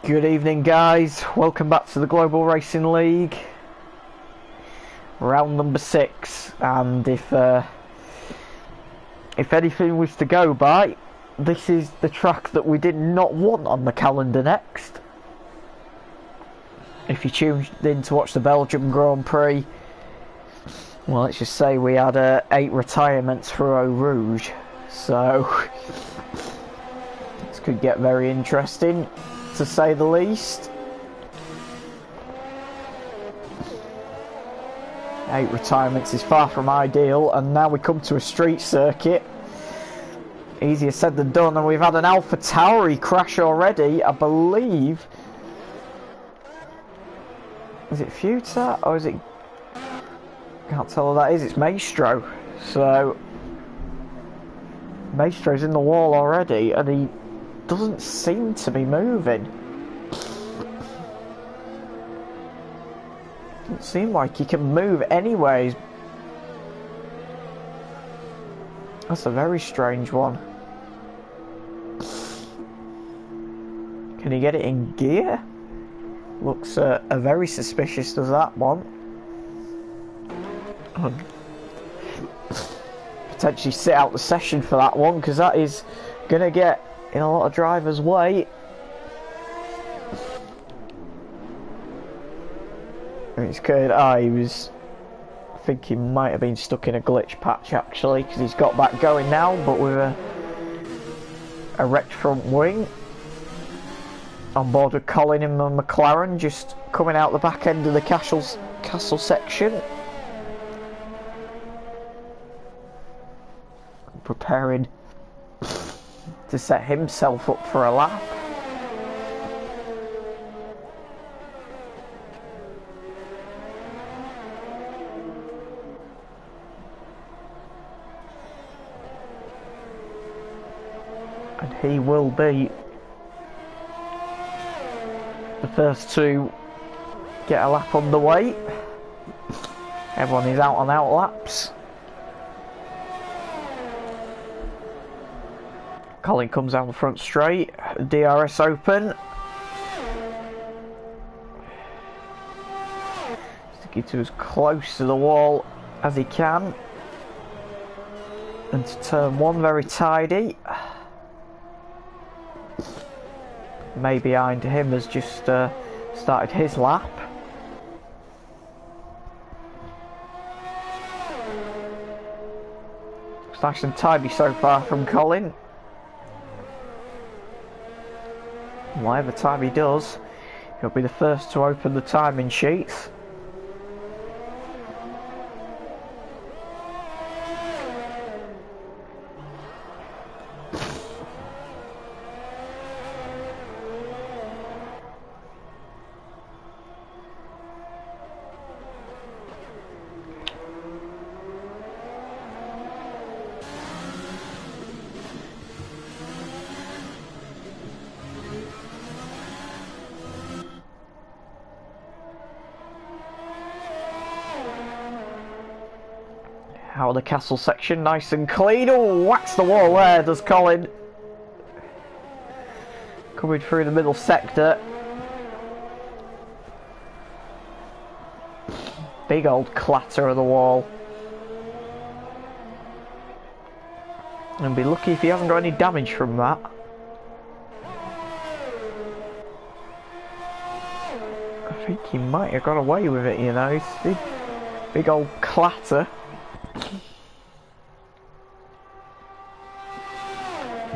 Good evening, guys. Welcome back to the Global Racing League. Round number 6, and if anything was to go by, this is the track that we did not want on the calendar next. If you tuned in to watch the Belgium Grand Prix, well, let's just say we had 8 retirements for Eau Rouge, so this could get very interesting, to say the least. 8 retirements is far from ideal, and now we come to a street circuit. Easier said than done, and we've had an Alpha Tauri crash already, I believe. Is it Futa or is it... Can't tell who that is. It's Maestro. So Maestro's in the wall already, and he doesn't seem to be moving. Doesn't seem like he can move anyways. That's a very strange one. Can he get it in gear? Looks a very suspicious, does that one. Potentially sit out the session for that one, because that is going to get in a lot of drivers' way. It's good. He was... I think he might have been stuck in a glitch patch, actually, because he's got back going now, but with a wrecked front wing. On board with Colin in the McLaren, just coming out the back end of the castle section. Preparing to set himself up for a lap. And he will be the first to get a lap underway. Everyone is out on out laps. Colin comes down the front straight, DRS open. Sticking to as close to the wall as he can. And to turn 1, very tidy. May behind him has just started his lap. It's nice and tidy so far from Colin. Whatever time he does, he'll be the first to open the timing sheets. Out of the castle section, nice and clean. Oh, whacks the wall there, does Colin. Coming through the middle sector. Big old clatter of the wall. And be lucky if he hasn't got any damage from that. think he might have got away with it, you know. It's big old clatter.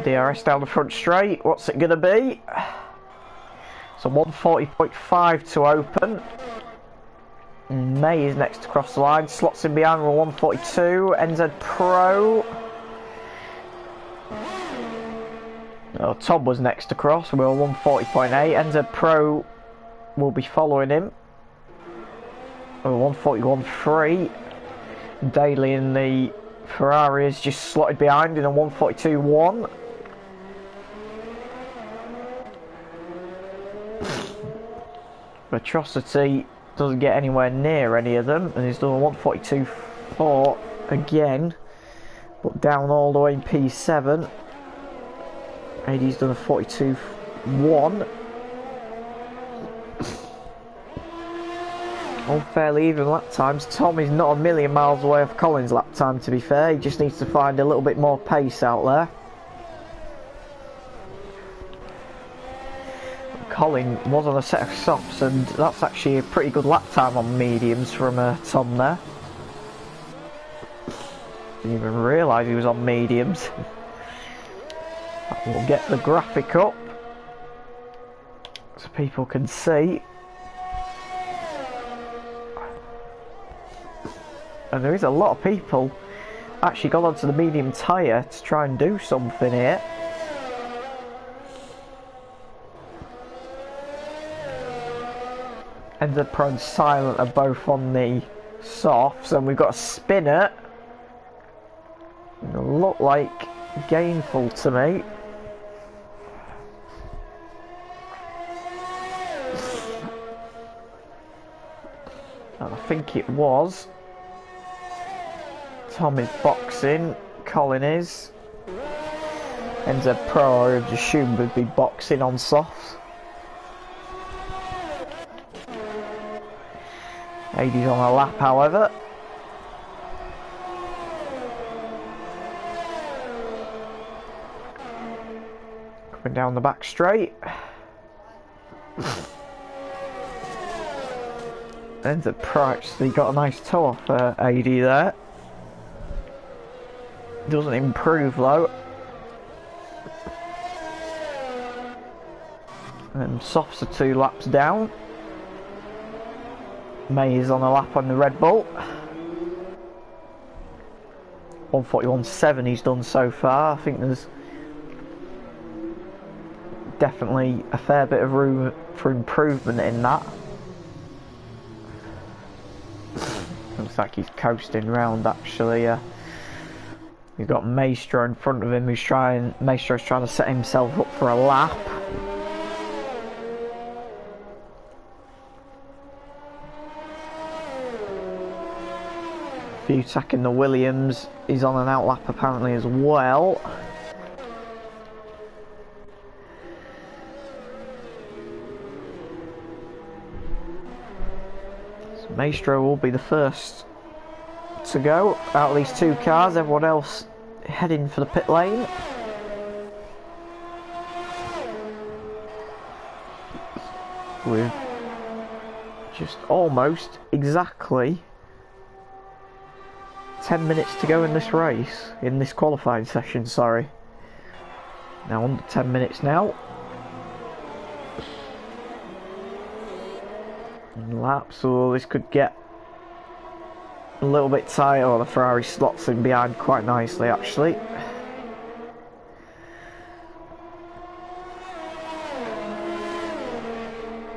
DRS down the front straight. What's it going to be? So 140.5 to open. May is next to cross the line. Slots in behind with 142. NZ Pro. Oh, Tom was next to cross. We were 140.8. NZ Pro will be following him. 141.3. Daly in the Ferrari is just slotted behind in a 142.1. Atrocity doesn't get anywhere near any of them, and he's done a 142.4 again, but down all the way in P7. AD's done a 42.1. All fairly even lap times. Tom is not a million miles away off Colin's lap time, to be fair. He just needs to find a little bit more pace out there. Colin was on a set of softs, and that's actually a pretty good lap time on mediums from Tom there. Didn't even realise he was on mediums. We'll get the graphic up so people can see. And there is a lot of people actually got onto the medium tyre to try and do something here. NZ Pro and Silent are both on the softs, and we've got a spinner. It'll look like Gainful to me. And I think it was. Tom is boxing, Colin is. NZ Pro I would assume would be boxing on softs. AD's on a lap, however. Coming down the back straight. NZ Pro actually got a nice toe off AD there. Doesn't improve though. And softs are 2 laps down. May is on a lap on the Red Bull. 141.7 he's done so far. I think there's definitely a fair bit of room for improvement in that. Looks like he's coasting round actually. You've got Maestro in front of him Maestro's trying to set himself up for a lap. Butak in the Williams is on an outlap apparently as well. So Maestro will be the first to go out of these 2 cars. Everyone else heading for the pit lane. With just almost exactly 10 minutes to go in this race, in this qualifying session, sorry. Now under 10 minutes now. And laps, so this could get a little bit tight. Oh, the Ferrari slots in behind quite nicely actually.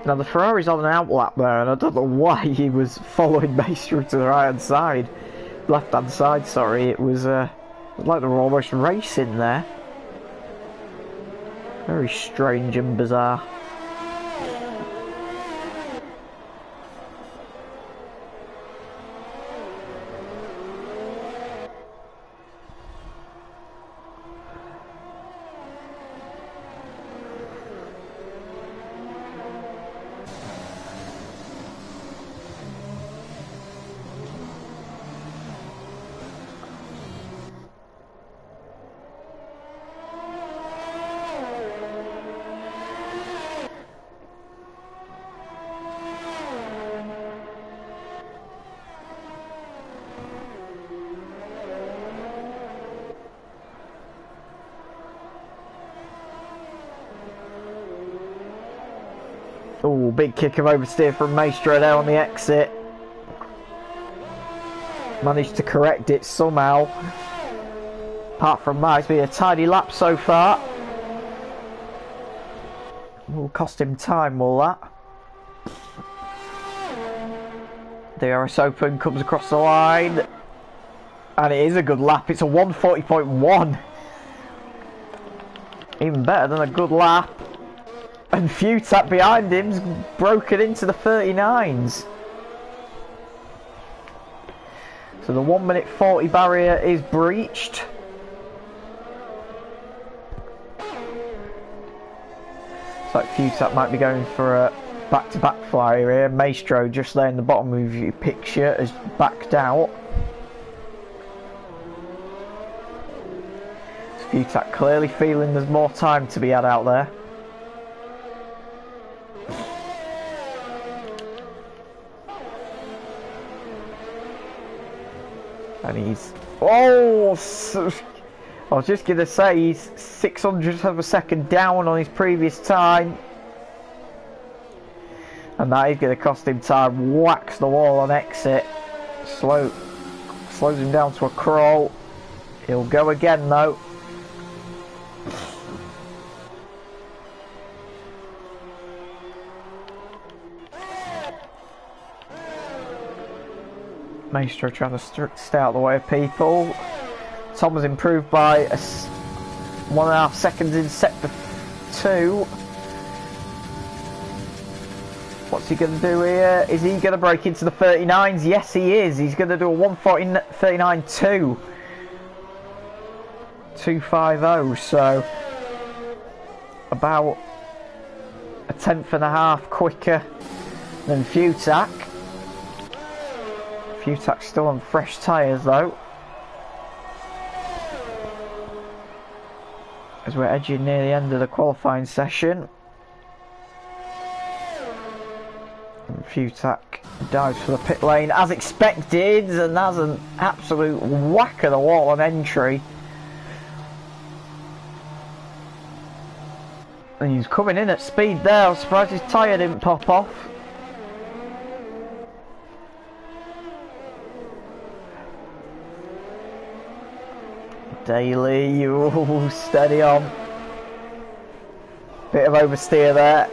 Now the Ferrari's on an outlap there, and I don't know why he was following Maestro to the right hand side. Left hand side, sorry. It was like they were almost racing there. Very strange and bizarre. Oh, big kick of oversteer from Maestro there on the exit. Managed to correct it somehow. Apart from that, it's been a tidy lap so far. Will cost him time, will that? The RS Open comes across the line. And it is a good lap. It's a 140.1. Even better than a good lap. And Futak behind him's broken into the 39s. So the 1 minute 40 barrier is breached. Looks like Futak might be going for a back-to-back flyer here. Maestro just there in the bottom of your picture has backed out. Futak clearly feeling there's more time to be had out there. And he's... Oh! I was just going to say he's 600th of a second down on his previous time. And that is going to cost him time. Whacks the wall on exit. Slows him down to a crawl. He'll go again though. Maestro trying to stay out of the way of people. Tom has improved by 1.5 seconds in sector 2. What's he going to do here? Is he going to break into the 39s? Yes, he is. He's going to do a 1:39.2. 2:50. So about a 1/10.5 quicker than Futak. Futak's still on fresh tyres though. As we're edging near the end of the qualifying session. And Futak dives for the pit lane as expected and has an absolute whack of the wall on entry. And he's coming in at speed there. I was surprised his tyre didn't pop off. Daly, you steady on. Bit of oversteer there.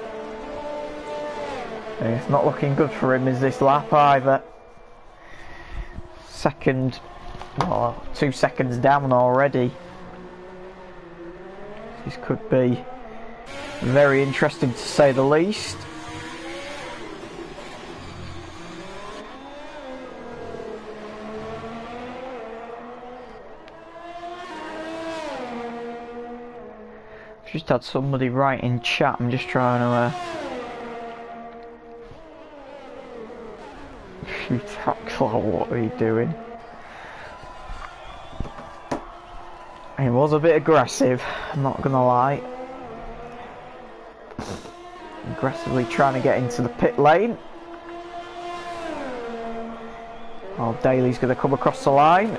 And it's not looking good for him, is this lap either. Second, well, 2 seconds down already. This could be very interesting to say the least. Just had somebody write in chat. I'm just trying to what are you doing? He was a bit aggressive, I'm not gonna lie. Aggressively trying to get into the pit lane. Oh, Daly's gonna come across the line.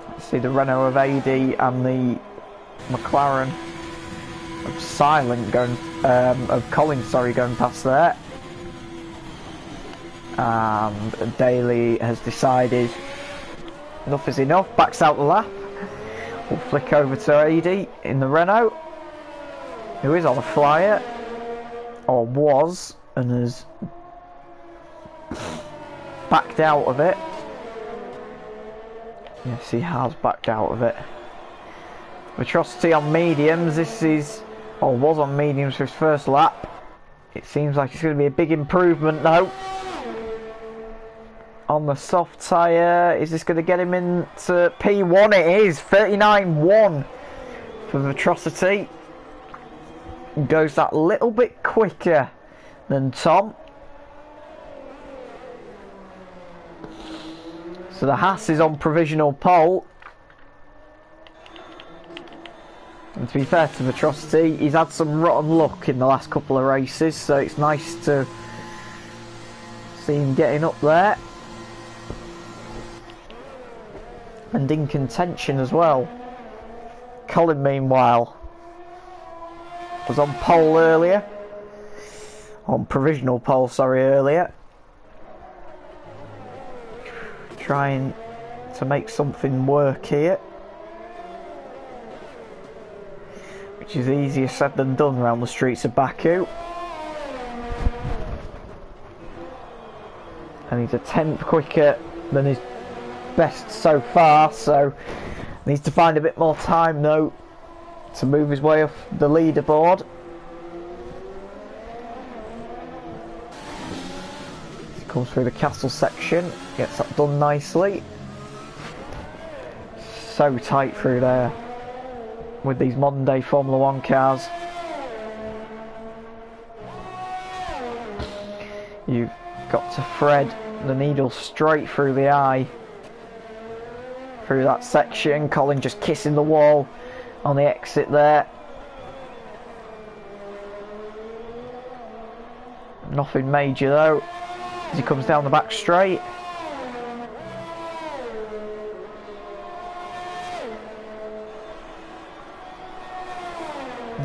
Let's see the Renault of AD and the McLaren of Silent going, of Collins, sorry, going past there. And Daly has decided enough is enough, backs out the lap. We'll flick over to AD in the Renault, who is on a flyer, or was, and has backed out of it. Yes, he has backed out of it. Atrocity on mediums. This is, or was on mediums for his first lap. It seems like it's going to be a big improvement though. On the soft tyre, is this going to get him into P1? It is, 39.1 for Atrocity. Goes that little bit quicker than Tom. So the Haas is on provisional pole. And to be fair to Atrocity, he's had some rotten luck in the last couple of races, so it's nice to see him getting up there. And in contention as well. Colin, meanwhile, was on pole earlier. On provisional pole, sorry, earlier. Trying to make something work here. Which is easier said than done around the streets of Baku. And he's a tenth quicker than his best so far, so needs to find a bit more time though to move his way off the leaderboard. He comes through the castle section, gets that done nicely. So tight through there with these modern day Formula 1 cars. You've got to thread the needle straight through the eye through that section. Colin just kissing the wall on the exit there. Nothing major though as he comes down the back straight.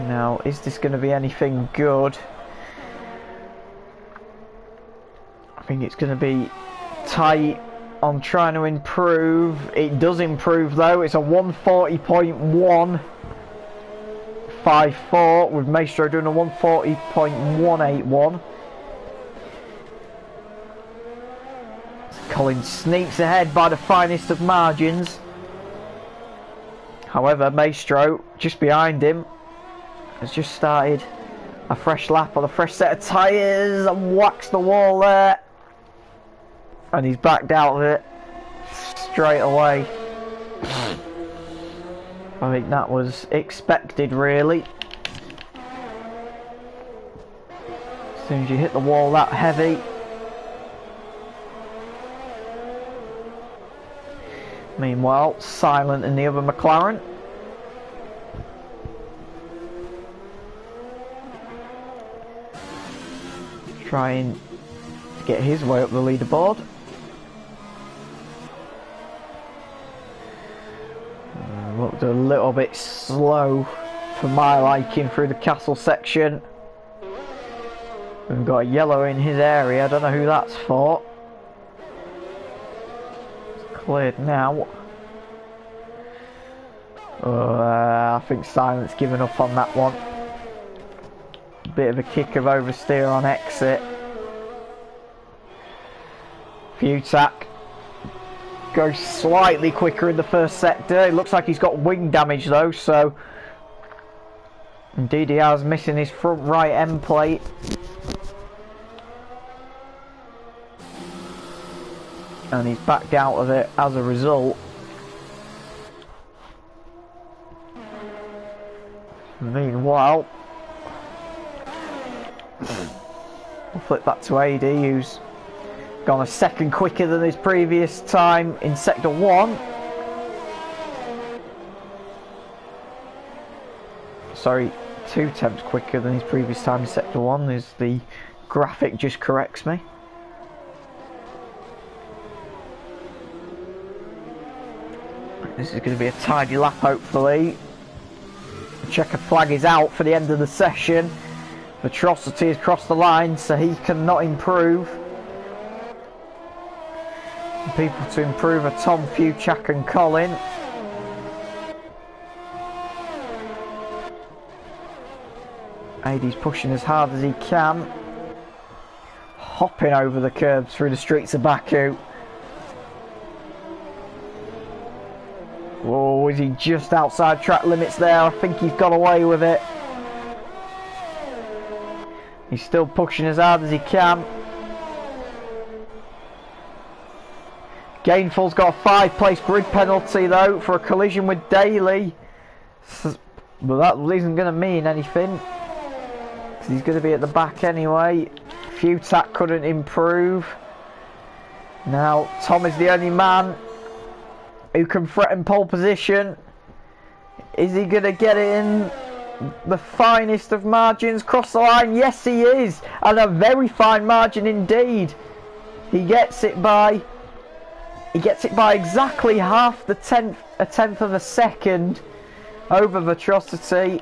Now, is this going to be anything good? I think it's going to be tight on trying to improve. It does improve though. It's a 140.154 with Maestro doing a 140.181. Colin sneaks ahead by the finest of margins. However, Maestro just behind him has just started a fresh lap on a fresh set of tyres and whacks the wall there. And he's backed out of it straight away. I think that was expected really. As soon as you hit the wall that heavy. Meanwhile, silent in the other McLaren. Trying to get his way up the leaderboard. Looked a little bit slow for my liking through the castle section. We've got a yellow in his area, I don't know who that's for. It's cleared now. I think Silent's given up on that one. Bit of a kick of oversteer on exit. Futak goes slightly quicker in the first sector. It looks like he's got wing damage though, so indeed he has, missing his front right end plate. And he's backed out of it as a result. Meanwhile, we'll flip back to AD, who's gone a second quicker than his previous time in Sector 1. Sorry, 2 tenths quicker than his previous time in Sector 1, as the graphic just corrects me. This is going to be a tidy lap, hopefully. The checker flag is out for the end of the session. Atrocity has crossed the line, so he cannot improve. And people to improve are Tom, Fuchak and Colin. AD's pushing as hard as he can. Hopping over the curbs through the streets of Baku. Oh, is he just outside track limits there? I think he's got away with it. He's still pushing as hard as he can. Gainful's got a 5-place grid penalty though for a collision with Daly. But that isn't going to mean anything, because he's going to be at the back anyway. Futak couldn't improve. Now Tom is the only man who can threaten pole position. Is he going to get it in the finest of margins? Cross the line? Yes, he is, and a very fine margin indeed. He gets it by exactly a tenth of a second over Atrocity.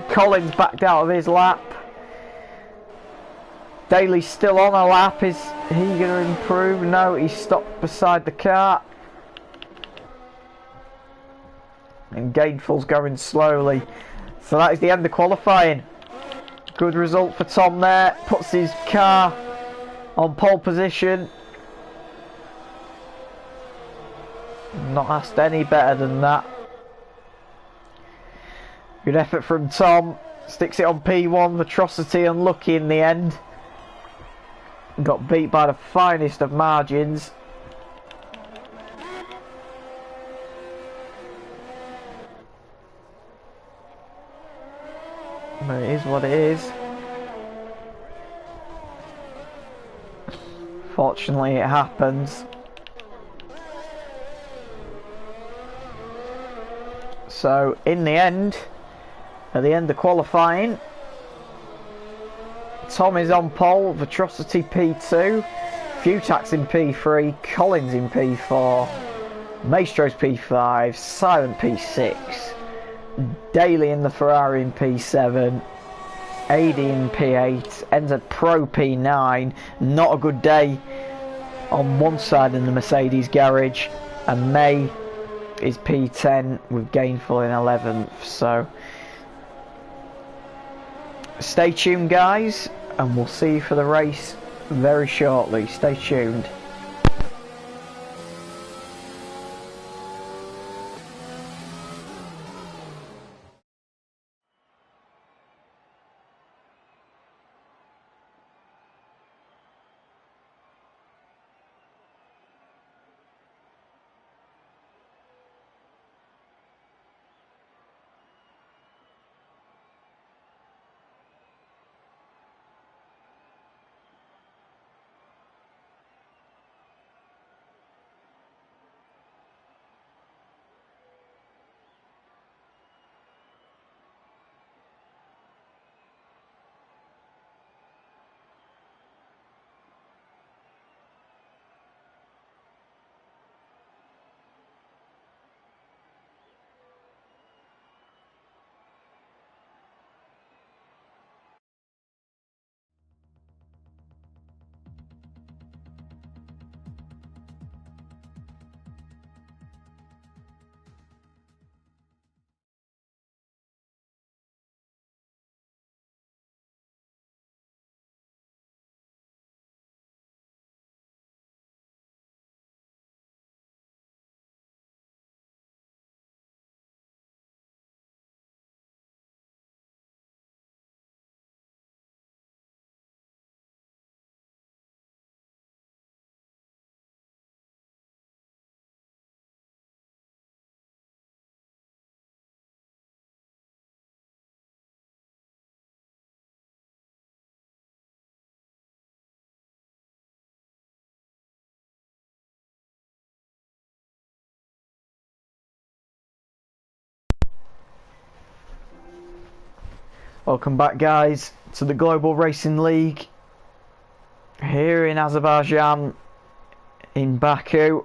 Collins backed out of his lap. Daly's still on a lap. Is he going to improve? No, he's stopped beside the car. And Gainful's going slowly. So that is the end of qualifying. Good result for Tom there. Puts his car on pole position. Not asked any better than that. Good effort from Tom. Sticks it on P1. Atrocity unlucky in the end. Got beat by the finest of margins. But it is what it is. Fortunately it happens. So in the end, at the end of qualifying, Tom is on pole, Atrocity P2, Futax in P3, Collins in P4, Maestro's P5, Silent P6, Daly in the Ferrari in P7, AD in P8, NZ Pro P9. Not a good day on one side in the Mercedes garage, and May is P10 with Gainful in 11th. So stay tuned guys, and we'll see you for the race very shortly. Stay tuned. Welcome back guys to the Global Racing League here in Azerbaijan in Baku,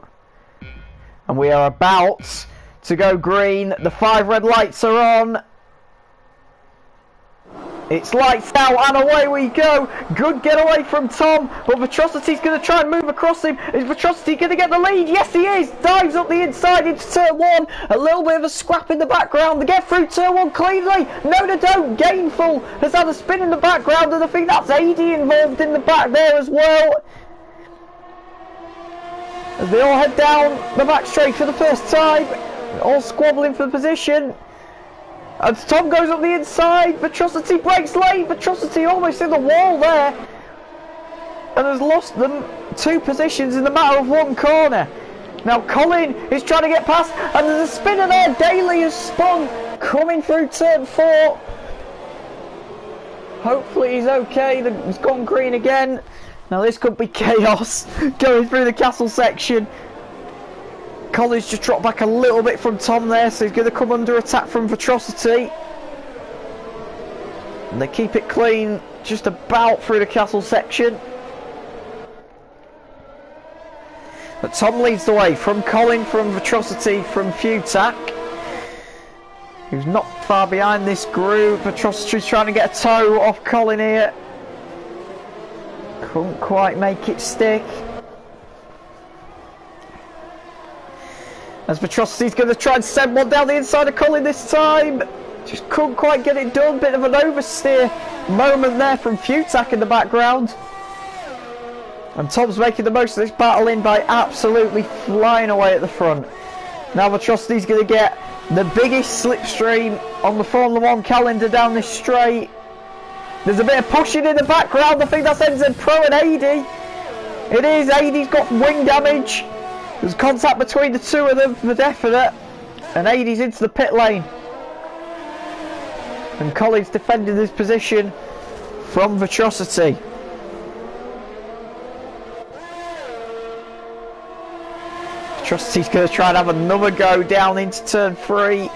and we are about to go green. The 5 red lights are on. It's lights out and away we go. Good getaway from Tom, but Atrocity's going to try and move across him. Is Atrocity going to get the lead? Yes he is. Dives up the inside into turn 1. A little bit of a scrap in the background. They get through turn 1 cleanly. No they don't. Gainful has had a spin in the background, and I think that's AD involved in the back there as well. As they all head down the back straight for the first time, all squabbling for the position. And Tom goes up the inside. Atrocity breaks late. Atrocity almost in the wall there, and has lost them 2 positions in the matter of 1 corner. Now Colin is trying to get past, and there's a spinner there. Daly has spun coming through turn 4. Hopefully he's okay. He's gone green again. Now this could be chaos going through the castle section. Collins just dropped back a little bit from Tom there, so he's going to come under attack from Atrocity. And they keep it clean just about through the castle section. But Tom leads the way from Colin, from Atrocity, from Futac, who's not far behind this group. Atrocity's trying to get a toe off Colin here. Couldn't quite make it stick. As Atrocity's going to try and send one down the inside of Colin this time. Just couldn't quite get it done. Bit of an oversteer moment there from Futak in the background. And Tom's making the most of this battle in by absolutely flying away at the front. Now Atrocity's going to get the biggest slipstream on the Formula 1 calendar down this straight. There's a bit of pushing in the background. I think that's NZ Pro and AD. It is. AD's got wing damage. There's contact between the two of them for definite. And AD's into the pit lane. And Colin's defending his position from Atrocity. Atrocity's going to try and have another go down into turn 3.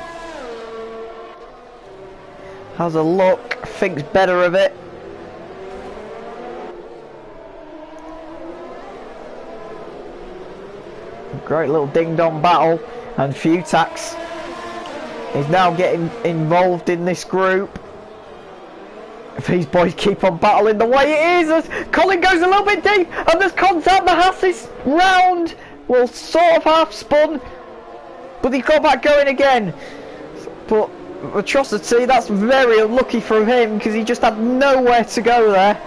Has a look, thinks better of it. Great little ding-dong battle, and Futax is now getting involved in this group. If these boys keep on battling the way it is, as Colin goes a little bit deep, and there's contact. The Hassis round will sort of half spun, but he got back going again. But Atrocity, that's very unlucky for him because he just had nowhere to go there.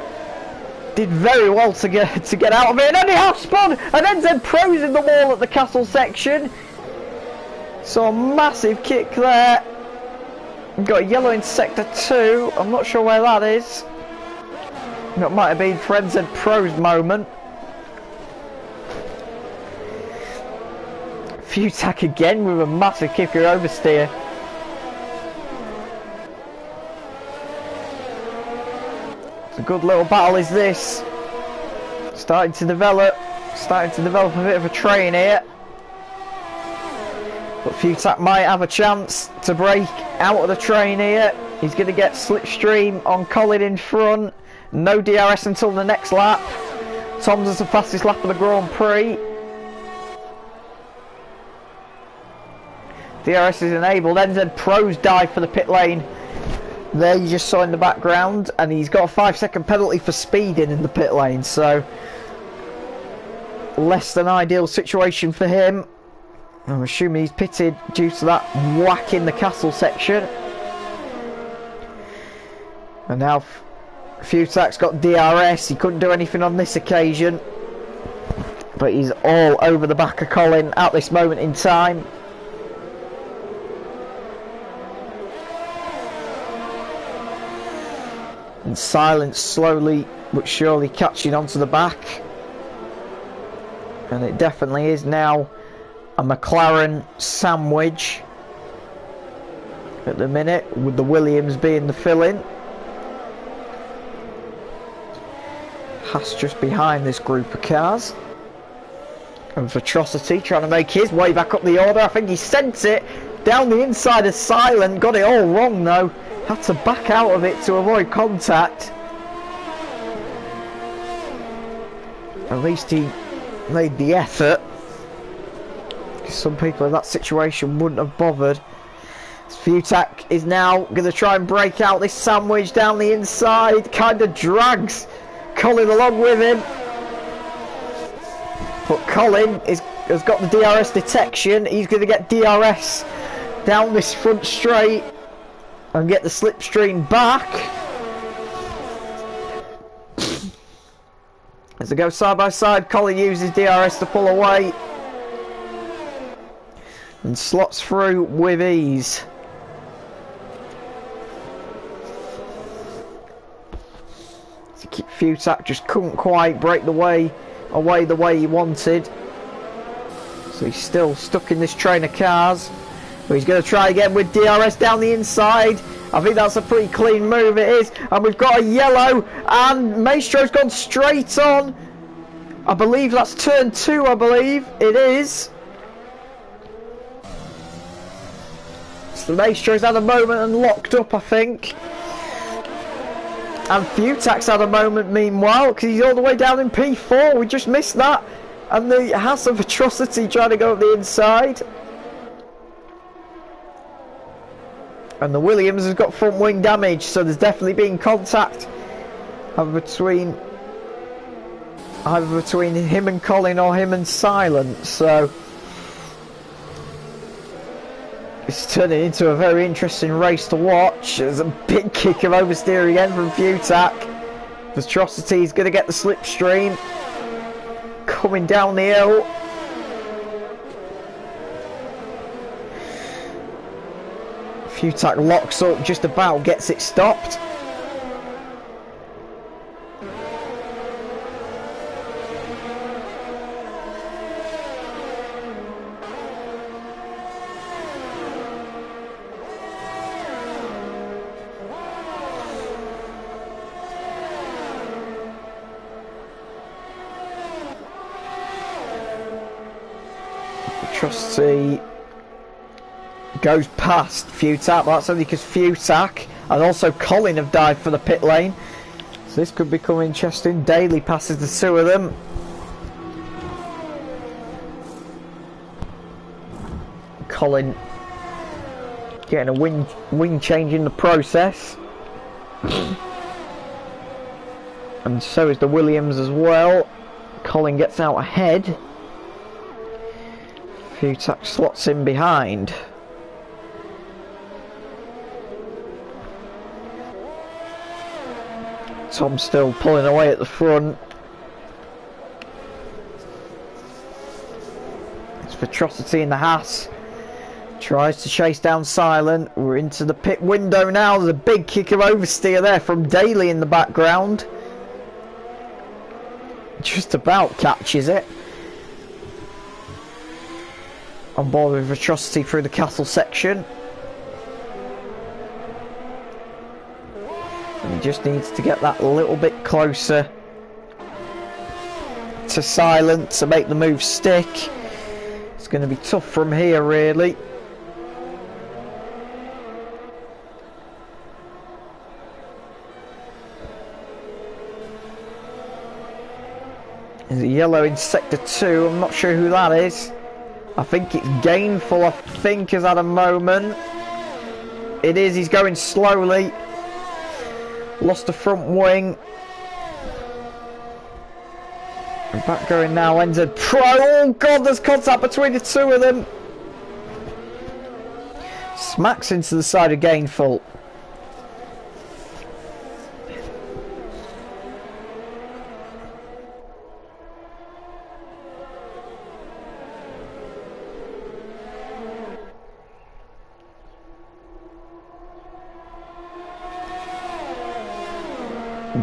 Did very well to get out of it, and then he half spun, and then NZ Pro's in the wall at the castle section. So a massive kick there. We've got a yellow in sector 2. I'm not sure where that is. That might have been for NZ Pro's moment. Futak again with a massive kicker oversteer. It's a good little battle is this. Starting to develop a bit of a train here. But Futak might have a chance to break out of the train here. He's going to get slipstream on Colin in front. No DRS until the next lap. Tom's is the fastest lap of the Grand Prix. DRS is enabled. NZ Pro's dive for the pit lane. There you just saw in the background, and he's got a 5-second penalty for speeding in the pit lane, so less than ideal situation for him. I'm assuming he's pitted due to that whack in the castle section. And now Futak's got DRS. He couldn't do anything on this occasion, but he's all over the back of Colin at this moment in time. And Silence slowly but surely catching onto the back. And it definitely is now a McLaren sandwich at the minute, with the Williams being the fill-in. Haas just behind this group of cars. And Atrocity trying to make his way back up the order. I think he sent it down the inside of Silent. Got it all wrong though. Had to back out of it to avoid contact. At least he made the effort. Some people in that situation wouldn't have bothered. Futak is now going to try and break out this sandwich down the inside. Kind of drags Colin along with him. But Colin has got the DRS detection. He's going to get DRS down this front straight and get the slipstream back. As they go side by side, Colin uses DRS to pull away and slots through with ease. Futak just couldn't quite break away the way he wanted, so he's still stuck in this train of cars. But he's going to try again with DRS down the inside. I think that's a pretty clean move, it is. And we've got a yellow, and Maestro's gone straight on. I believe that's turn 2, I believe it is. So Maestro's had a moment and locked up, I think. And Futak's had a moment meanwhile, because he's all the way down in P4. We just missed that. And the Haas of Atrocity trying to go up the inside. And the Williams has got front wing damage, so there's definitely been contact between either between him and Colin or him and Silent, so it's turning into a very interesting race to watch. There's a big kick of oversteer again from Futak. Atrocity's going to get the slipstream coming down the hill. Futak locks up, just about gets it stopped. Atrocity goes past Futak, but that's only because Futak and also Colin have died for the pit lane. So this could become interesting. Daly passes the two of them. Colin getting a wing change in the process. And so is the Williams as well. Colin gets out ahead. Futak slots in behind. Tom still pulling away at the front. It's Atrocity in the Haas. Tries to chase down Silent. We're into the pit window now. There's a big kick of oversteer there from Daly in the background. Just about catches it. On board with Atrocity through the castle section. And he just needs to get that a little bit closer to Silent to make the move stick. It's going to be tough from here, really. There's a yellow in sector 2. I'm not sure who that is. I think it's Gainful, I think, has had a moment. It is, he's going slowly. Lost the front wing. And back going now, entered Pro. Oh god, there's contact between the two of them. Smacks into the side of Gainful.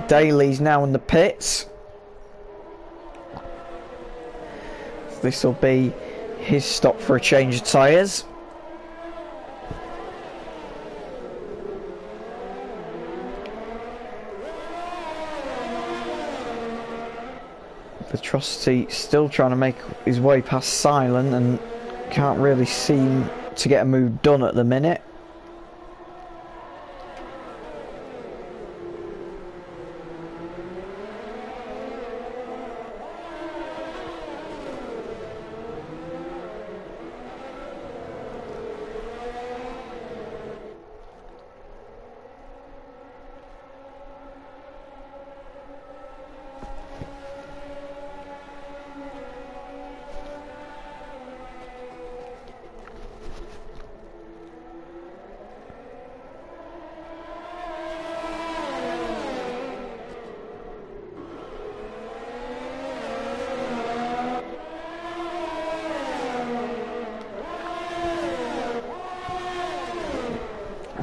Daly's now in the pits. This will be his stop for a change of tyres. Atrocity still trying to make his way past Silent and can't really seem to get a move done at the minute.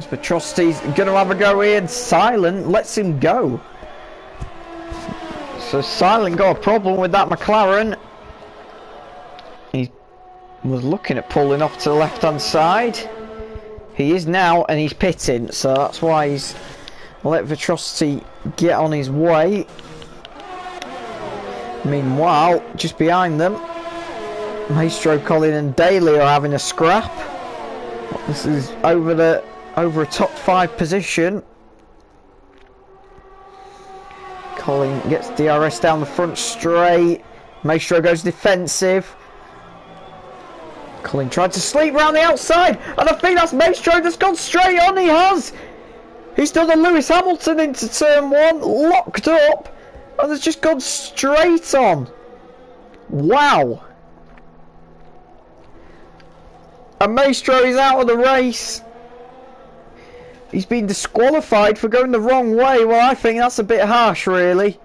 Atrocity's gonna have a go here, and Silent lets him go. So Silent got a problem with that McLaren. He was looking at pulling off to the left hand side. He is now, and he's pitting, so that's why he's let Atrocity get on his way. Meanwhile, just behind them, Maestro, Colin and Daly are having a scrap. This is over a top 5 position. Colin gets DRS down the front straight. Maestro goes defensive. Colin tried to sleep round the outside, and I think that's Maestro that's gone straight on. He has. He's done a Lewis Hamilton into turn 1, locked up. Oh, that's just gone straight on. Wow. And Maestro is out of the race. He's been disqualified for going the wrong way. Well, I think that's a bit harsh, really.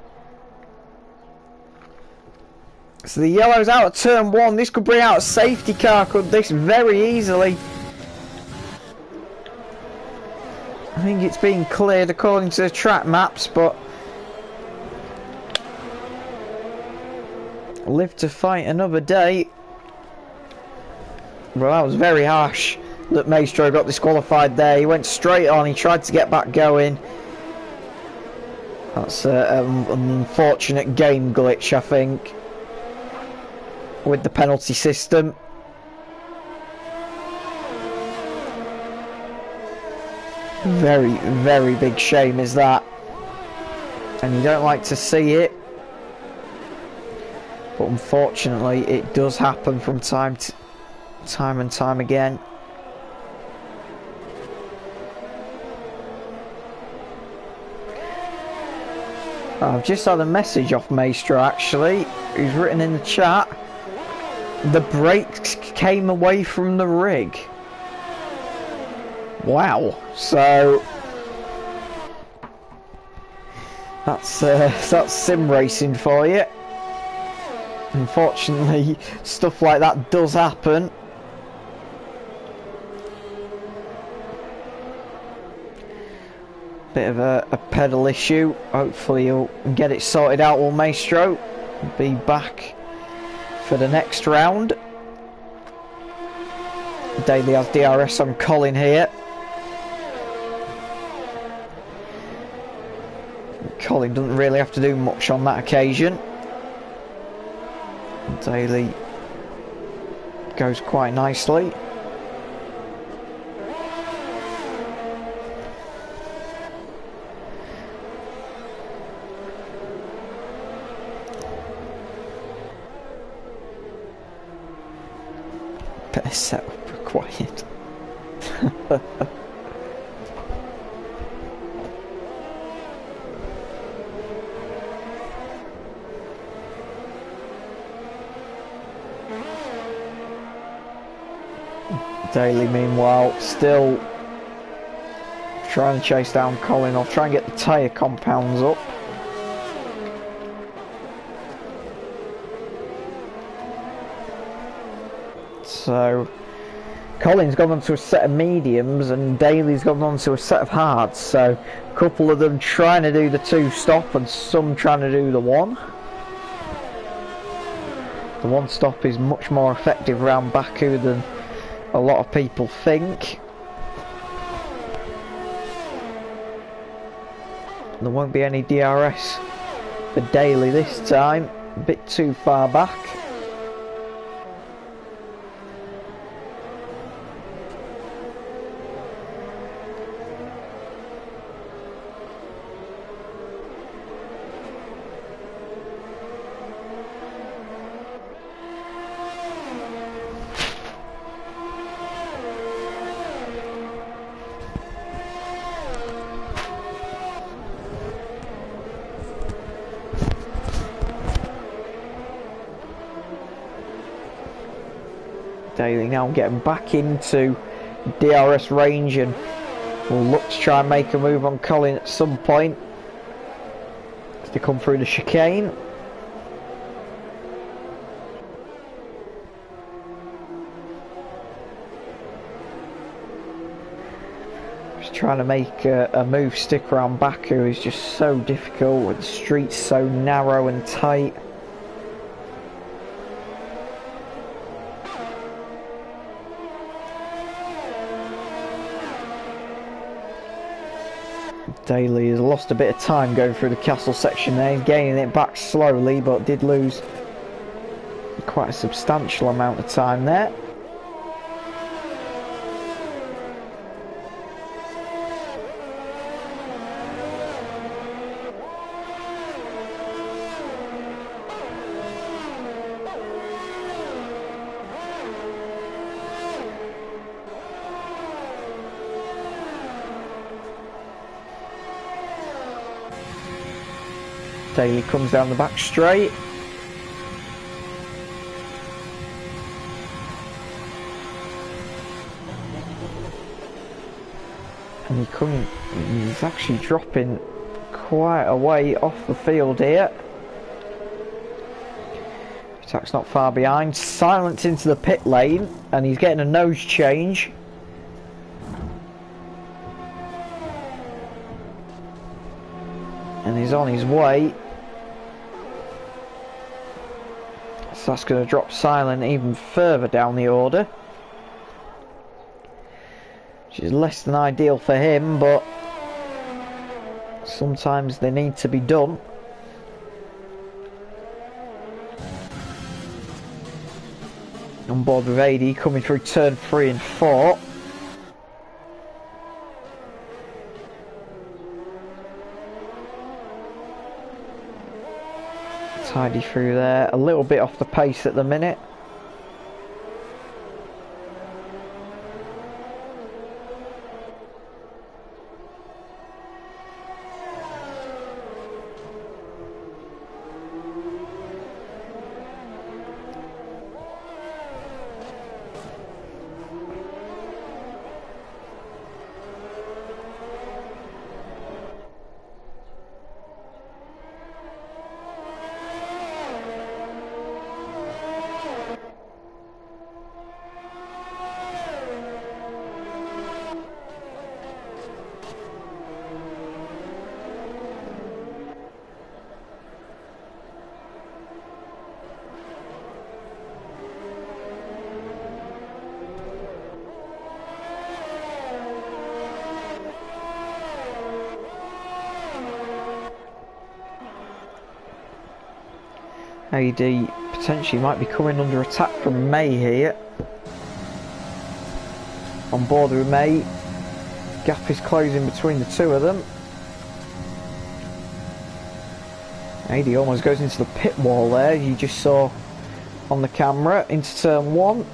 So the yellow's out of turn 1. This could bring out a safety car, could this, very easily. I think it's been cleared according to the track maps, but live to fight another day. Well, that was very harsh that Maestro got disqualified there. He went straight on, he tried to get back going. That's an unfortunate game glitch, I think, with the penalty system. Very, very big shame is that. And you don't like to see it. But unfortunately, it does happen from time and time again. I've just had a message off Maestro, actually. He's written in the chat, the brakes came away from the rig. Wow. So that's sim racing for you. Unfortunately, stuff like that does happen. Bit of a pedal issue. Hopefully he'll get it sorted out. Will Maestro be back for the next round? Daly has DRS on Colin here. Colin doesn't really have to do much on that occasion. Daly goes quite nicely. Better setup required. Daly, meanwhile, still trying to chase down Colin. I'll try and get the tyre compounds up. So Colin's gone on to a set of mediums and Daly's gone on to a set of hards. So a couple of them trying to do the 2-stop and some trying to do the 1. The 1-stop is much more effective around Baku than a lot of people think. There won't be any DRS for Daly this time. A bit too far back. Daly now getting back into DRS range and will look to try and make a move on Colin at some point as they come through the chicane. Just trying to make a move stick around Baku is just so difficult with the streets so narrow and tight. Daly has lost a bit of time going through the castle section there. He's gaining it back slowly, but did lose quite a substantial amount of time there. Daly comes down the back straight. And he's actually dropping quite a way off the field here. Attack's not far behind. Silence into the pit lane, and he's getting a nose change. And he's on his way. So that's going to drop Silent even further down the order. Which is less than ideal for him, but sometimes they need to be done. On board with AD coming through turn 3 and 4. Tidy through there, a little bit off the pace at the minute. AD potentially might be coming under attack from May here. On board with May. Gap is closing between the two of them. AD almost goes into the pit wall there, you just saw on the camera, into turn 1.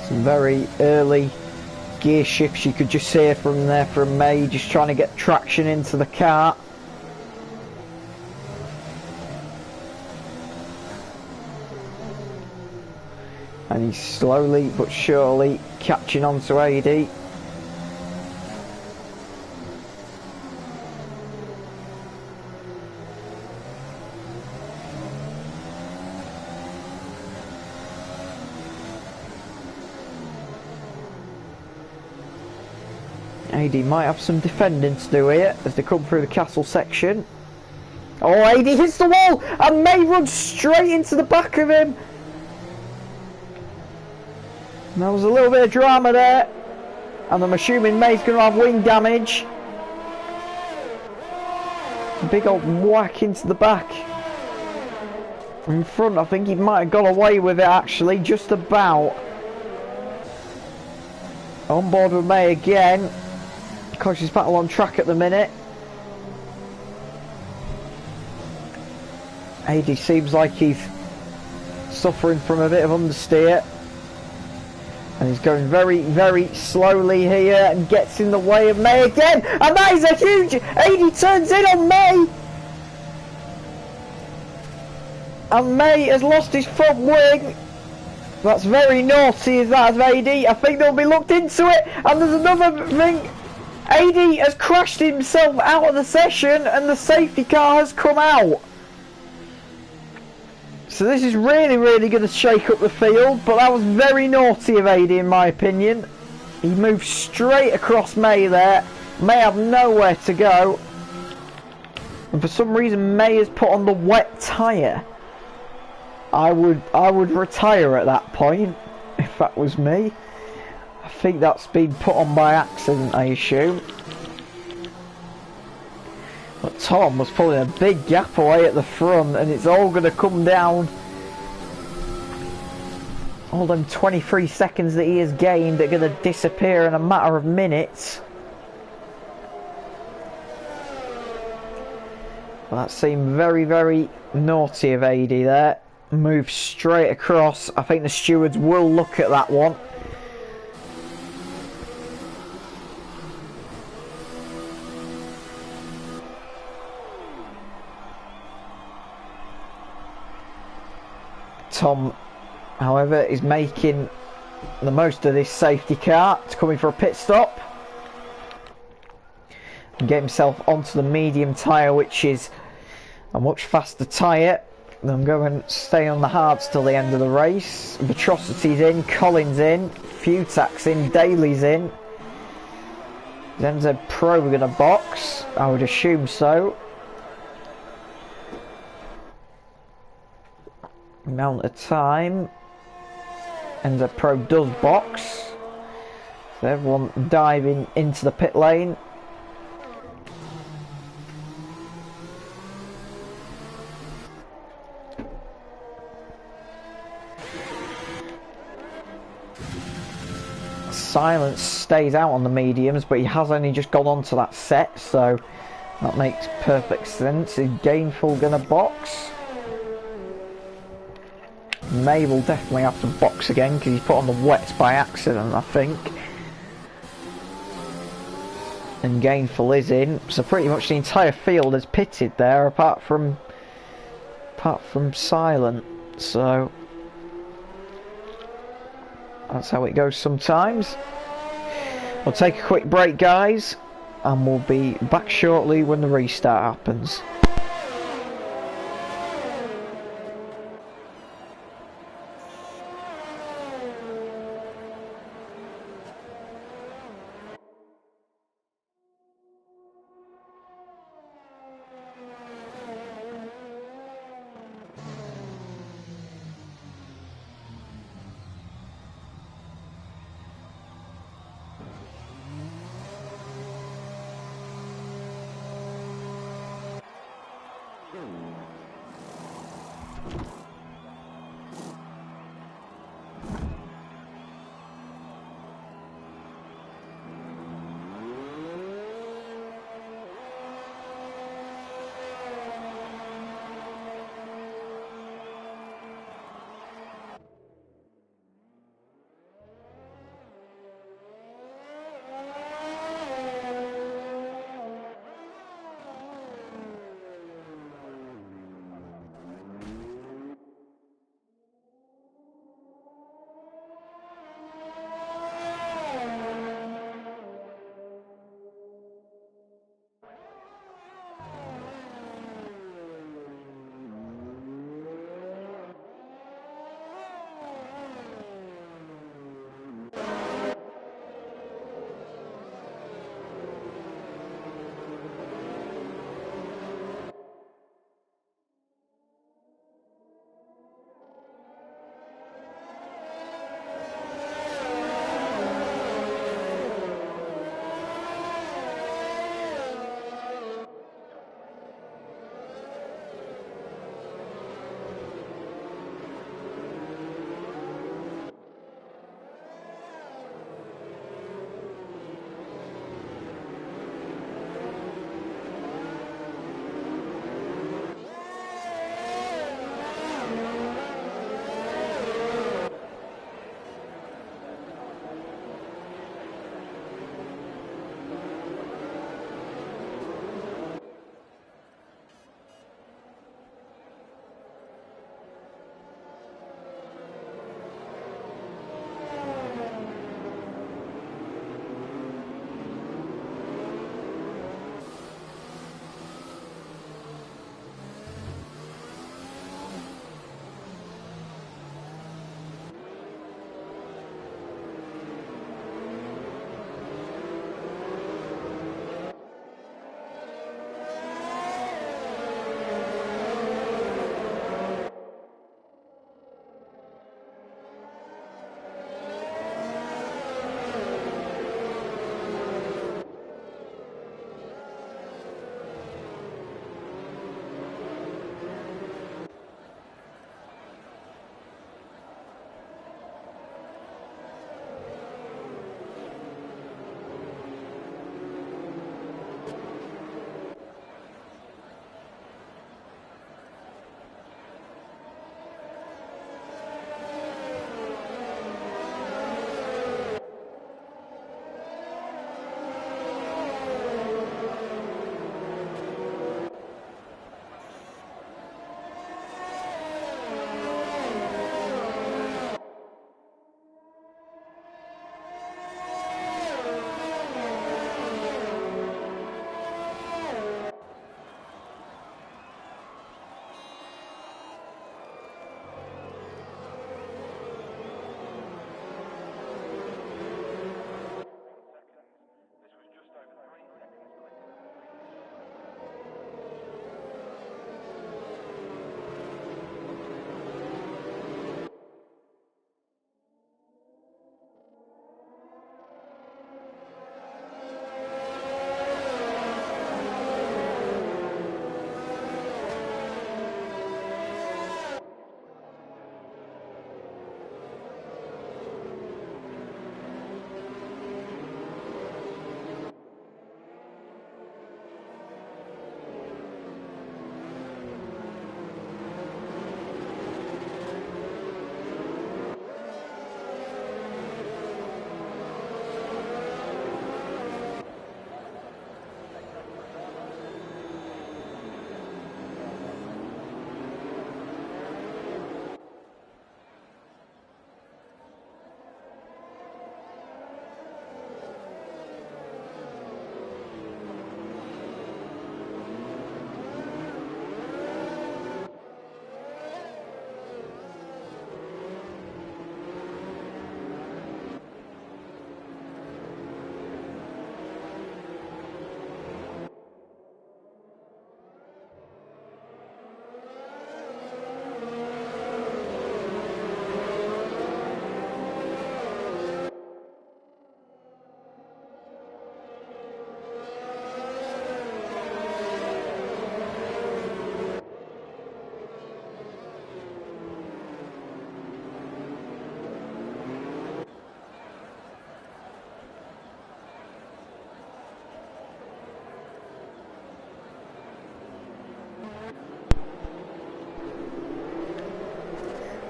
Some very early gear shifts you could just hear from there from May, just trying to get traction into the car. And he's slowly but surely catching on to AD. AD might have some defending to do here as they come through the castle section. Oh, AD hits the wall and May runs straight into the back of him. And there was a little bit of drama there, and I'm assuming May's going to have wing damage. A big old whack into the back. In front, I think he might have got away with it actually, just about. On board with May again. Cautious battle on track at the minute. AD seems like he's suffering from a bit of understeer. And he's going very, very slowly here and gets in the way of May again. And that is a huge... AD turns in on May. And May has lost his front wing. That's very naughty, is that, of AD. I think they'll be looked into it. And there's another thing. AD has crashed himself out of the session and the safety car has come out. So this is really, really going to shake up the field, but that was very naughty of AD in my opinion. He moved straight across May there. May have nowhere to go. And for some reason May has put on the wet tyre. I would retire at that point, if that was me. I think that's been put on by accident, I assume. But Tom was pulling a big gap away at the front, and it's all going to come down. All them 23 seconds that he has gained are going to disappear in a matter of minutes. Well, that seemed very, very naughty of AD there. move straight across. I think the stewards will look at that one. Tom, however, is making the most of this safety car. It's coming for a pit stop. And get himself onto the medium tyre, which is a much faster tyre. I'm going to stay on the hards till the end of the race. Atrocity's in, Collins in, Futak's in, Daly's in. Zenzo Pro we're going to box, I would assume so. Amount of time. Enzo Pro does box. So everyone diving into the pit lane. Silence stays out on the mediums, but he has only just gone on to that set, so that makes perfect sense. Is Gainful going to box? May will definitely have to box again because he's put on the wets by accident, I think. And Gainful is in, so pretty much the entire field is pitted there, apart from Silent. So that's how it goes sometimes. We'll take a quick break, guys, and we'll be back shortly when the restart happens.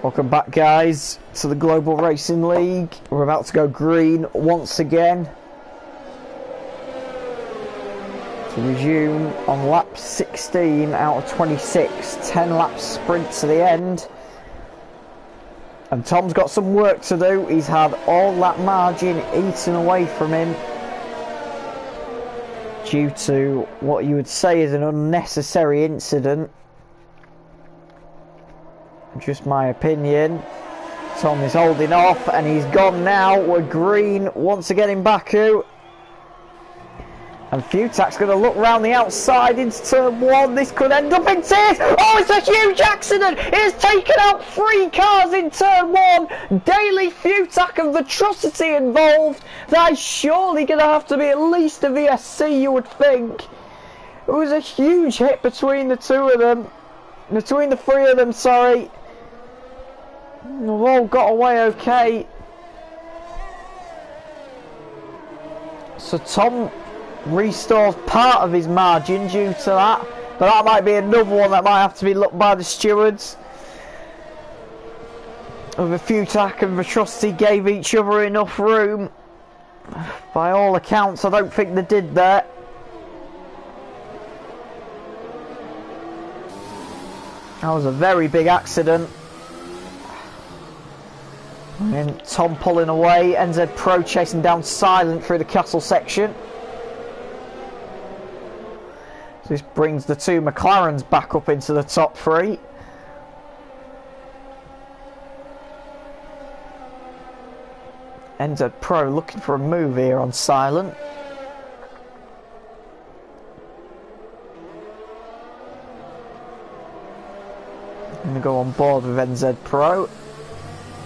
Welcome back, guys, to the Global Racing League. We're about to go green once again to resume on lap 16 out of 26. 10 laps sprint to the end. And Tom's got some work to do. He's had all that margin eaten away from him due to what you would say is an unnecessary incident. Just my opinion. Tom is holding off and he's gone now. We're green once again in Baku. And Futak's going to look round the outside into turn 1. This could end up in tears. Oh, it's a huge accident. It's taken out 3 cars in turn 1. Daly, Futak and Atrocity involved. That is surely going to have to be at least a VSC, you would think. It was a huge hit between the two of them. Between the 3 of them, sorry. They've all got away okay. So Tom restores part of his margin due to that, but that might be another one that might have to be looked by the stewards. With a few tack and Atrocity gave each other enough room. By all accounts, I don't think they did that. That was a very big accident. And Tom pulling away, NZ Pro chasing down Silent through the castle section. So this brings the 2 McLarens back up into the top 3. NZ Pro looking for a move here on Silent. Going to go on board with NZ Pro.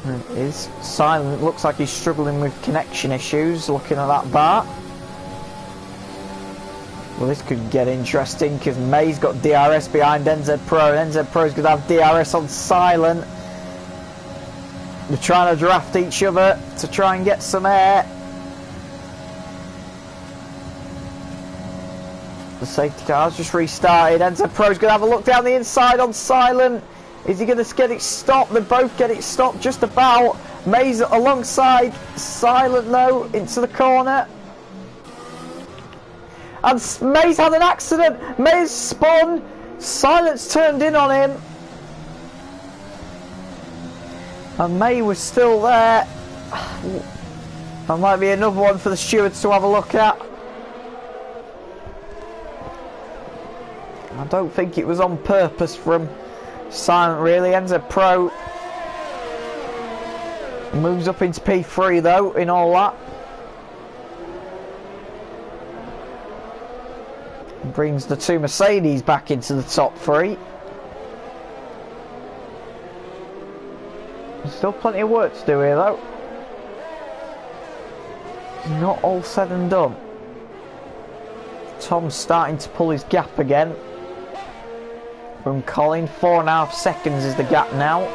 There it is. Silent looks like he's struggling with connection issues looking at that bar. Well, this could get interesting because May's got DRS behind NZ Pro. NZ Pro's going to have DRS on Silent. They're trying to draft each other to try and get some air. The safety car's just restarted. NZ Pro's going to have a look down the inside on Silent. Is he going to get it stopped? They both get it stopped just about. May's alongside Silent though, into the corner. And May's had an accident. May's spun. Silent's turned in on him. And May was still there. That might be another one for the stewards to have a look at. I don't think it was on purpose from Silent really. NZ Pro moves up into P3 though in all that. Brings the 2 Mercedes back into the top 3. There's still plenty of work to do here though. Not all said and done. Tom's starting to pull his gap again from Colin. 4.5 seconds is the gap now.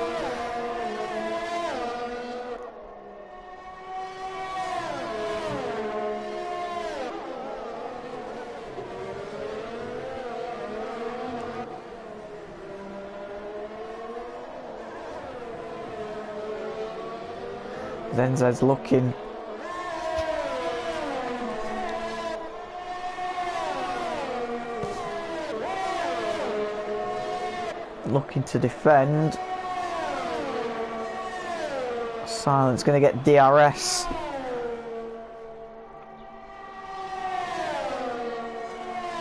Zenza's looking. Looking to defend. Silent's going to get DRS.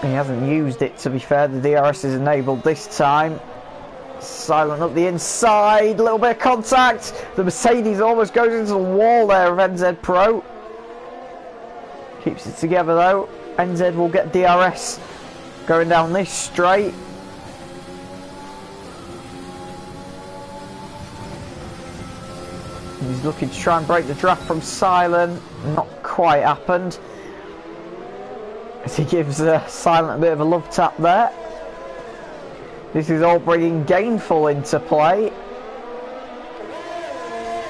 He hasn't used it, to be fair. The DRS is enabled this time. Silent up the inside, a little bit of contact. The Mercedes almost goes into the wall there of NZ Pro. Keeps it together though. NZ will get DRS going down this straight. He's looking to try and break the draft from Silent. Not quite happened. As he gives Silent a bit of a love tap there. This is all bringing Gainful into play.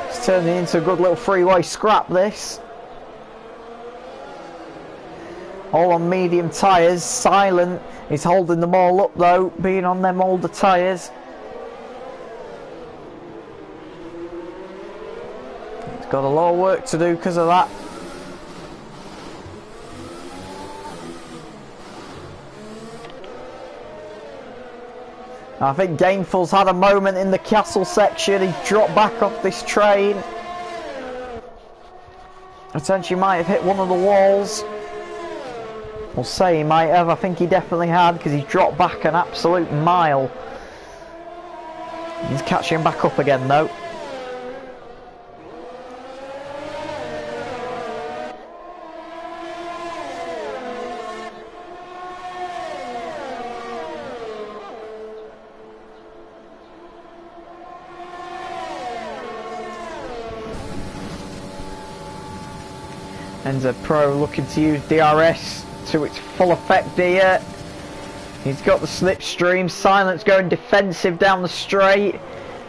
It's turning into a good little three-way scrap, this. All on medium tyres. Silent is holding them all up though, being on them older tyres. He's got a lot of work to do because of that. I think Gainful's had a moment in the castle section. He dropped back off this train. Potentially might have hit one of the walls. We'll say he might have. I think he definitely had, because he dropped back an absolute mile. He's catching back up again though. NZ Pro looking to use DRS to its full effect here. He's got the slipstream. Silence going defensive down the straight.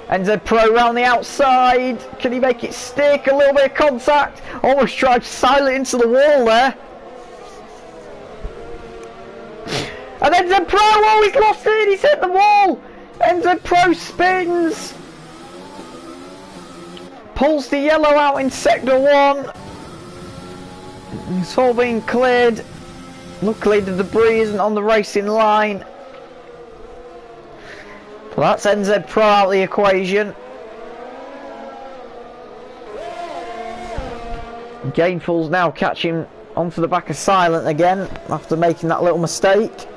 NZ Pro round the outside. Can he make it stick? A little bit of contact. Almost drives Silent into the wall there. And NZ Pro, oh, he's lost it. He's hit the wall. NZ Pro spins. Pulls the yellow out in sector 1. It's all been cleared. Luckily the debris isn't on the racing line. Well, that's NZ Pro out of the equation. Gainful's now catching onto the back of Silent again after making that little mistake.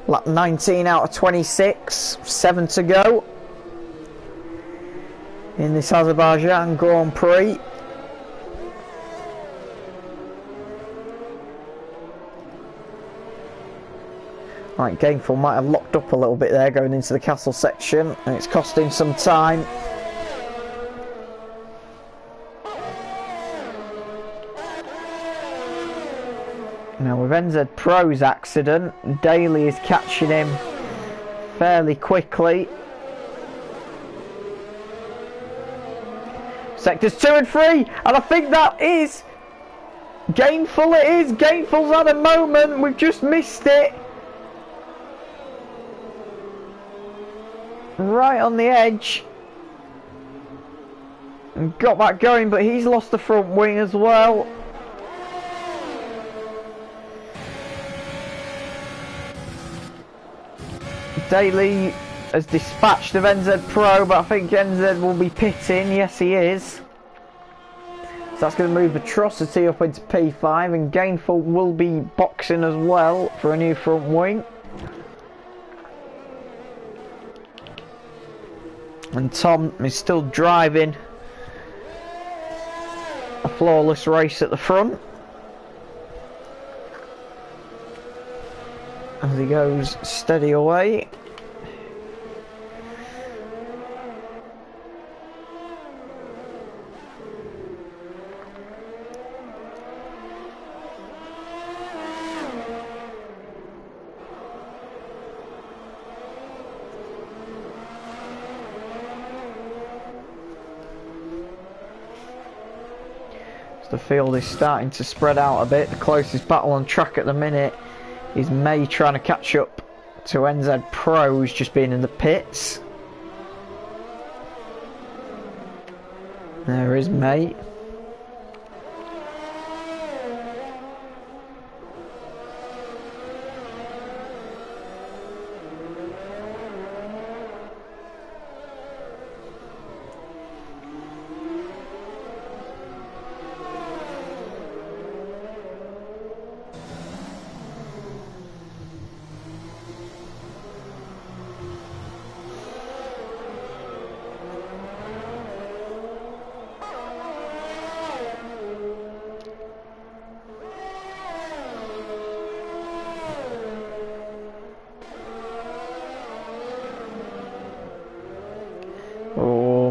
Lap 19 out of 26, 7 to go in this Azerbaijan Grand Prix. Right, Gainful might have locked up a little bit there going into the castle section, and it's costing some time. Now with NZ Pro's accident, Daly is catching him fairly quickly. Sectors 2 and 3, and I think that is Gainful. It is. Gainful's had a moment, we've just missed it. Right on the edge. And got that going, but he's lost the front wing as well. Daly has dispatched of NZ Pro, but I think NZ will be pitting. Yes, he is. So that's going to move Atrocity up into P5, and Gainful will be boxing as well for a new front wing. And Tom is still driving a flawless race at the front as he goes steady away. The field is starting to spread out a bit. The closest battle on track at the minute is May trying to catch up to NZ Pro, who's just been in the pits. There is May.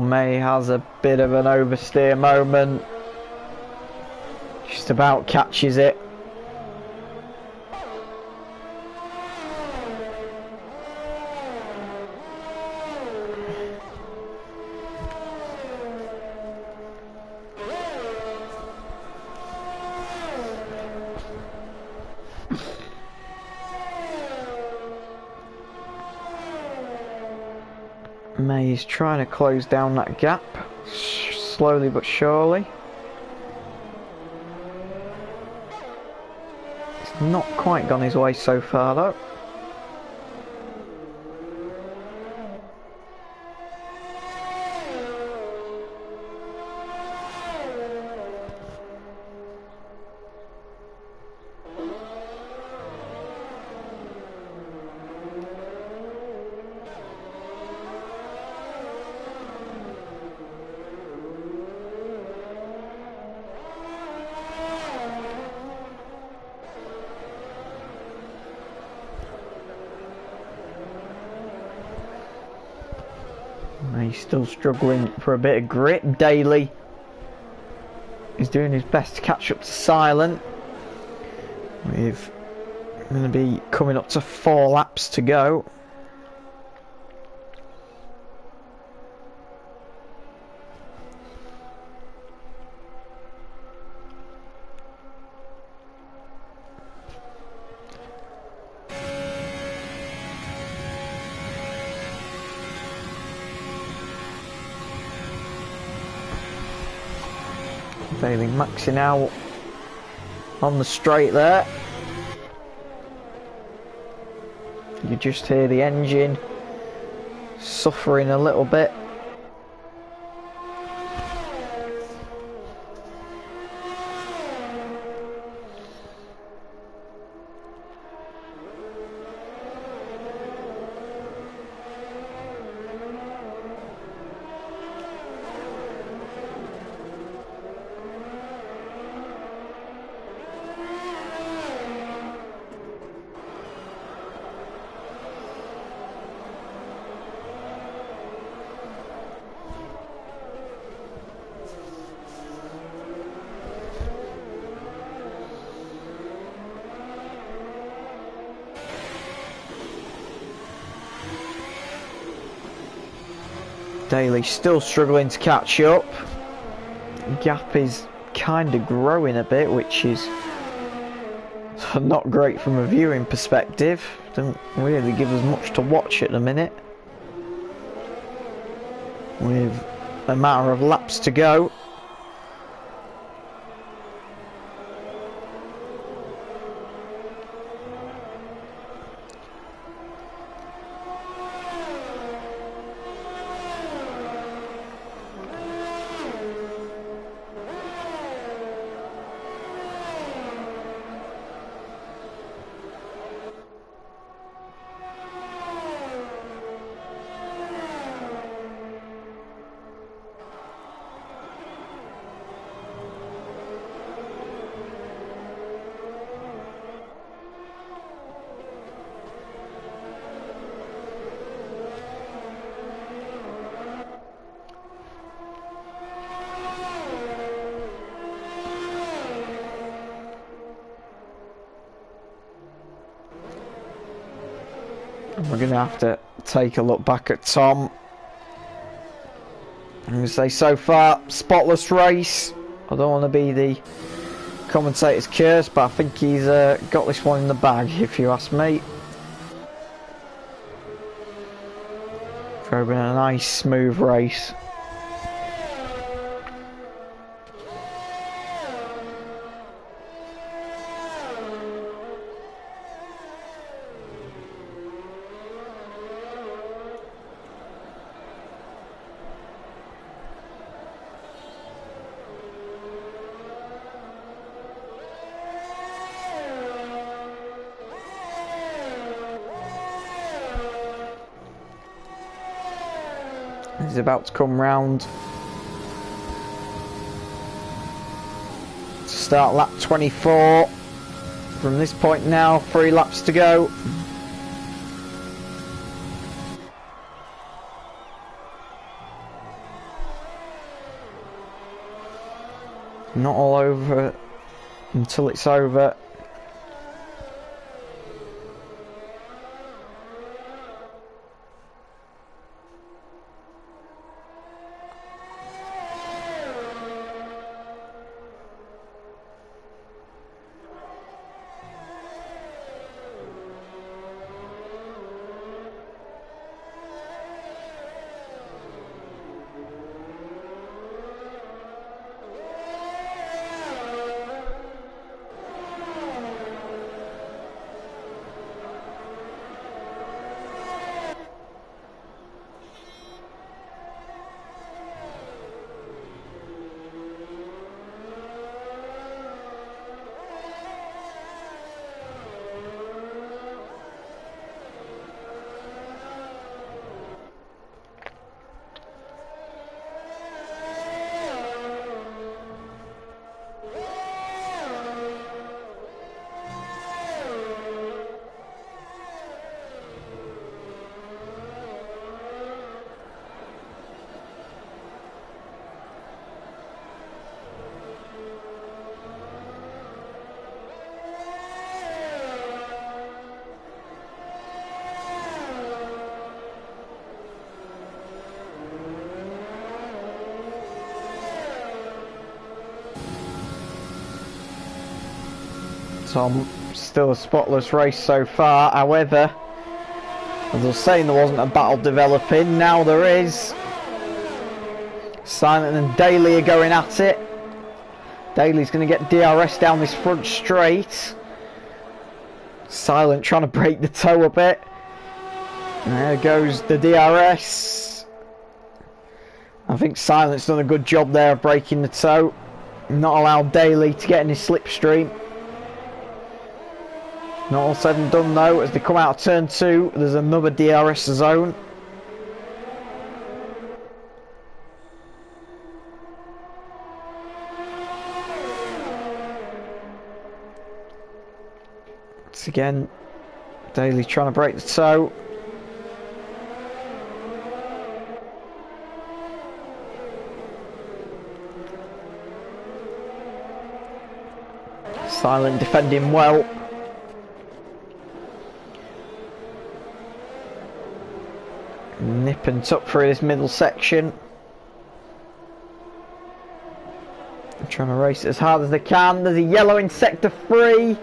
May has a bit of an oversteer moment. Just about catches it. May He's trying to close down that gap, slowly but surely. It's not quite gone his way so far though. He's still struggling for a bit of grip. Daly is doing his best to catch up to Silent. We've going to be coming up to 4 laps to go. Daly maxing out on the straight there. You just hear the engine suffering a little bit. Daly still struggling to catch up. Gap is kind of growing a bit, which is not great from a viewing perspective. Doesn't really give us much to watch at the minute. With a matter of laps to go. We're going to have to take a look back at Tom. I'm going to say so far, spotless race. I don't want to be the commentator's curse, but I think he's got this one in the bag, if you ask me. Drove in a nice, smooth race. He's about to come round to start lap 24. From this point now, 3 laps to go. Not all over until it's over. Tom, still a spotless race so far. However, as I was saying, there wasn't a battle developing. Now there is. Silent and Daly are going at it. Daly's going to get DRS down this front straight. Silent trying to break the toe a bit. And there goes the DRS. I think Silent's done a good job there of breaking the toe. Not allowed Daly to get in his slipstream. Not all said and done though, as they come out of turn 2, there's another DRS zone. Once again, Daly trying to break the toe. Silent defending well. Nip and tuck through this middle section. They're trying to race it as hard as they can. There's a yellow in sector 3.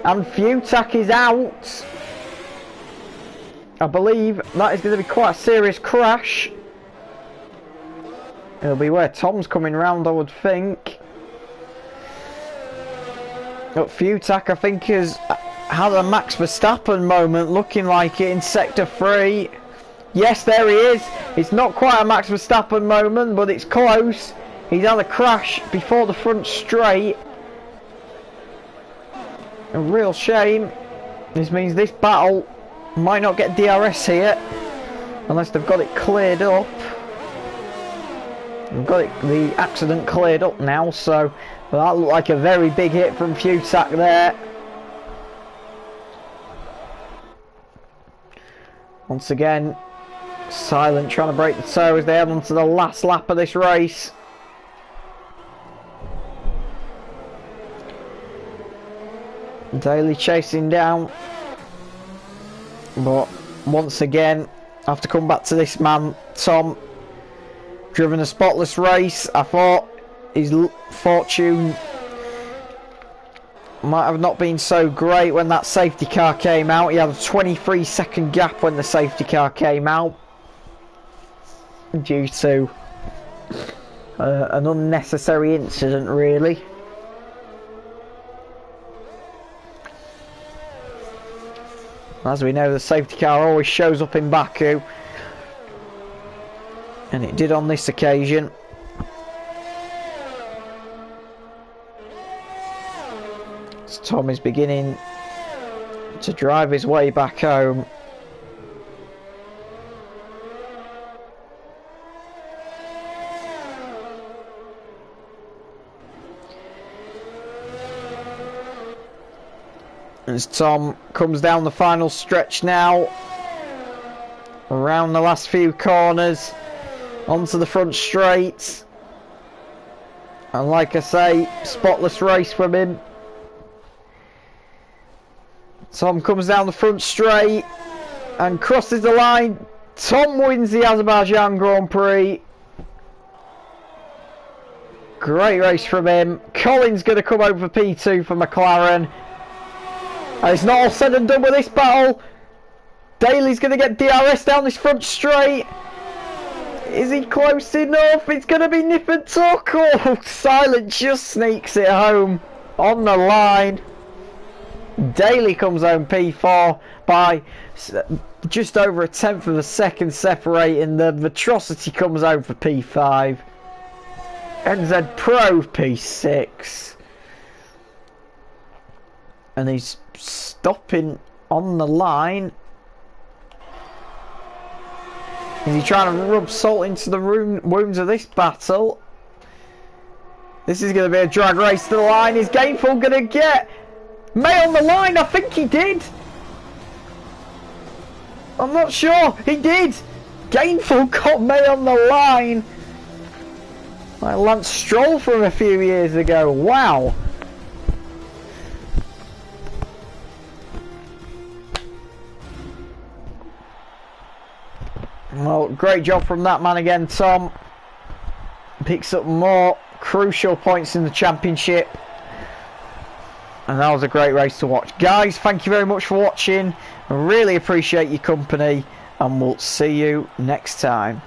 And Futak is out. I believe that is going to be quite a serious crash. It'll be where Tom's coming round, I would think. But Futak, I think, has had a Max Verstappen moment, looking like it in sector 3. Yes, there he is. It's not quite a Max Verstappen moment, but it's close. He's had a crash before the front straight. A real shame. This means this battle might not get DRS here, unless they've got it cleared up. They've got the accident cleared up now, so that looked like a very big hit from Futak there. Once again, Silent trying to break the toe as they head on to the last lap of this race. Daly chasing down, but once again I have to come back to this man, Tom. Driven a spotless race. I thought his fortune might have not been so great when that safety car came out. He had a 23-second gap when the safety car came out, due to an unnecessary incident, really. As we know, the safety car always shows up in Baku, and it did on this occasion. So Tom is beginning to drive his way back home. As Tom comes down the final stretch now, around the last few corners, onto the front straight, and like I say, spotless race from him. Tom comes down the front straight and crosses the line. Tom wins the Azerbaijan Grand Prix. Great race from him. Colin's going to come over for P2 for McLaren. And it's not all said and done with this battle. Daly's going to get DRS down this front straight. Is he close enough? It's going to be nip and tuck. Oh, Silent just sneaks it home on the line. Daly comes home P4 by just over a tenth of a second separating them. Atrocity comes home for P5. NZ Pro P6. And he's stopping on the line. Is he trying to rub salt into the wounds of this battle? This is going to be a drag race to the line. Is Gainful going to get May on the line? I think he did. I'm not sure. He did. Gainful got May on the line. Like Lance Stroll from a few years ago. Wow. Well, great job from that man again, Tom. Picks up more crucial points in the championship. And that was a great race to watch. Guys, thank you very much for watching. I really appreciate your company, and we'll see you next time.